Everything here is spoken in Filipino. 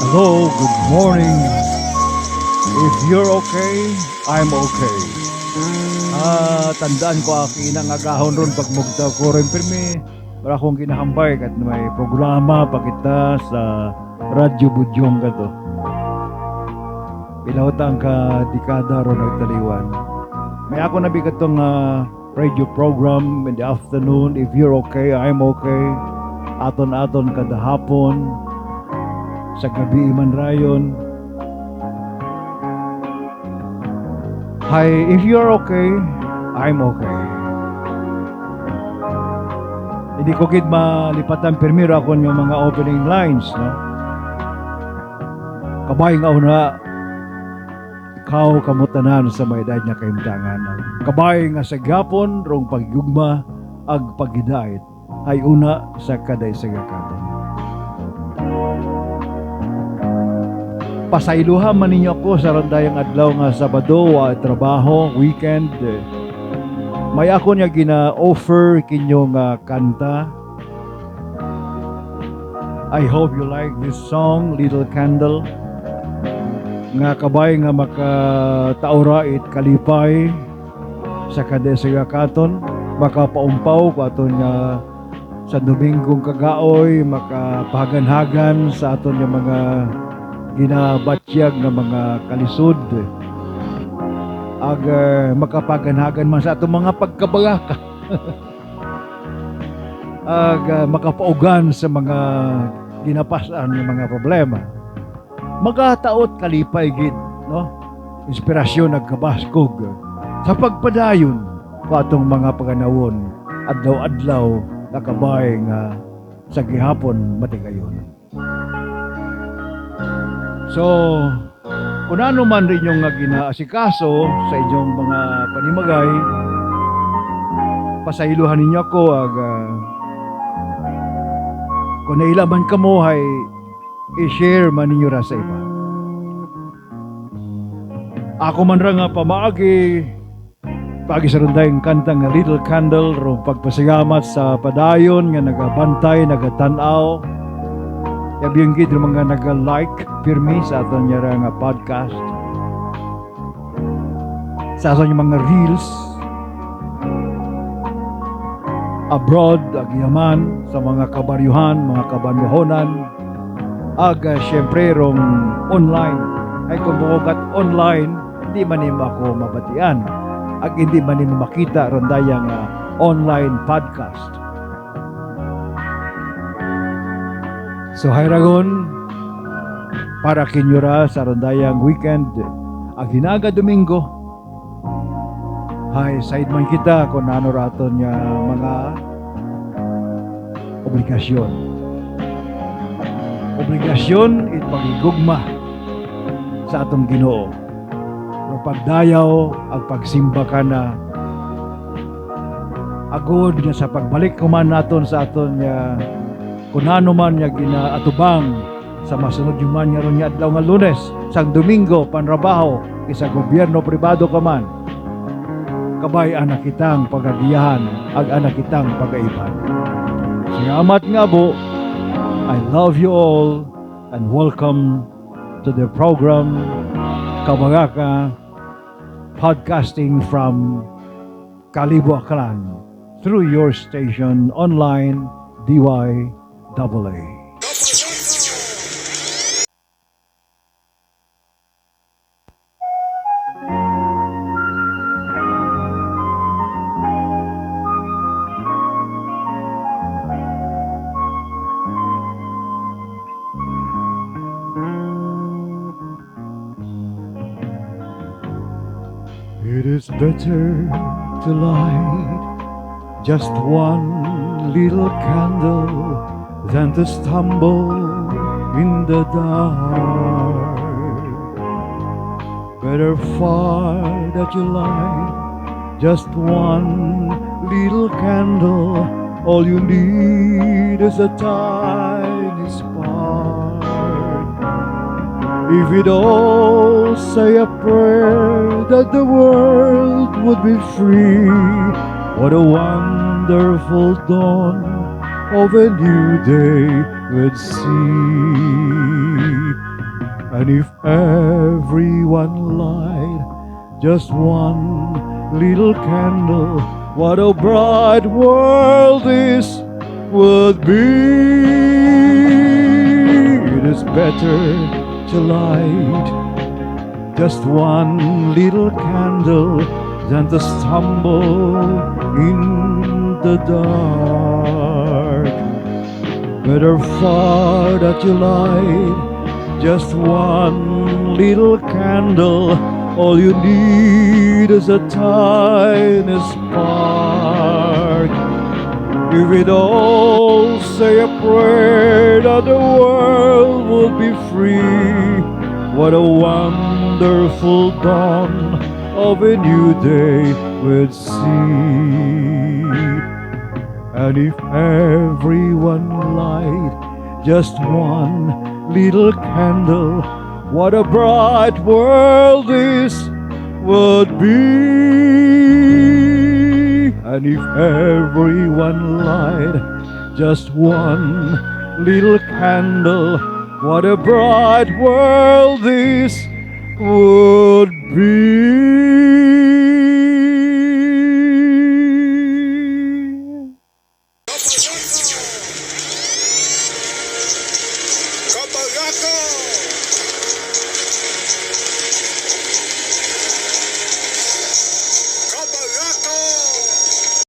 Hello, good morning. If you're okay, I'm okay. Tandaan ko aki nang agahon ron pag mugta ko rin pirmi. Para akong ginahambay kat may programa pa kita sa Radyo Budyong ka to. Pilahutang ka dekada ron nagtaliwan. May ako nabigat tong radio program in the afternoon. If you're okay, I'm okay. Aton-aton kada hapon. Sa gabi man rayon. Hi, if you're okay, I'm okay. Hindi ko kid malipatan permira ako yung mga opening lines, no? Kabay nga una, ikaw kamutanan sa may edad niya kaimtangan. Kabay nga sa gapon, rong paggugma, ag pagidait, ay una sa kaday sa gakaton. Pasailuhan man ninyo ako sa randayang adlaw nga Sabado, trabaho, weekend. May ako niya gina-offer kinyo nga kanta. I hope you like this song, Little Candle. Nga kabay nga makataura it kalipay sa kadesiga katon. Makapaumpaw ko aton nga sa Domingong kagaoy, makapahagan-hagan sa aton nga mga ginabatyag ng mga kalisod ag makapaganhagan man sa atong mga pagkabagaka ag makapaugan sa mga ginapasan ng mga problema magataot kalipay gid no inspirasyon nagkabaskog sa pagpadayon ko atong mga paganawon adlaw-adlaw nakabay nga sa gihapon matigayon. So, kung ano man rin yung ginaasikaso sa inyong mga panimagay, pasailuhan ninyo ako kung nailaman ka mo ay i-share man ninyo ra sa iba. Ako man ra nga pamaagi pagi sa rundayng kantang Little Candle ro pagpasalamat sa padayon nga nagabantay, nagatanaw. Yabiyong gid mga naga-like pirmi sa aton nga podcast. Sa aton mga reels abroad agyaman sa mga kabaryuhan, mga kabanwahonan syempre rong online. Ay kung bukat online, hindi man nimo ako mabatian. Hindi man nimo makita rondayang online podcast. So hayragon para kinyura sa rondayang weekend ang hinaga Domingo hay side man kita kung ano raton nga mga obligasyon it pagigugma sa atong Ginoo o pagdayaw ang pagsimba ka na agod nga sa pagbalik kuman naton sa aton nga kunano man nga ginaatubang sa masunod yung man nga ron nga adlaw nga Lunes sang Domingo panrabaho isa gobyerno pribado ka man kabay anak kitang pagagiyahan ag anak kitang pagaiban. Salamat nga po. I love you all and welcome to the program Kabagaka podcasting from Kalibo Aklan through your station online DY AA. It is better to light just one little candle than to stumble in the dark. Better far that you light just one little candle. All you need is a tiny spark. If we'd all say a prayer that the world would be free, what a wonderful dawn of a new day would see. And if everyone light just one little candle, what a bright world this would be. It is better to light just one little candle than to stumble in the dark. Better far that you light just one little candle. All you need is a tiny spark. If we'd all say a prayer that the world would be free, what a wonderful dawn of a new day we'd see. And if everyone light just one little candle, what a bright world this would be. And if everyone light just one little candle, what a bright world this would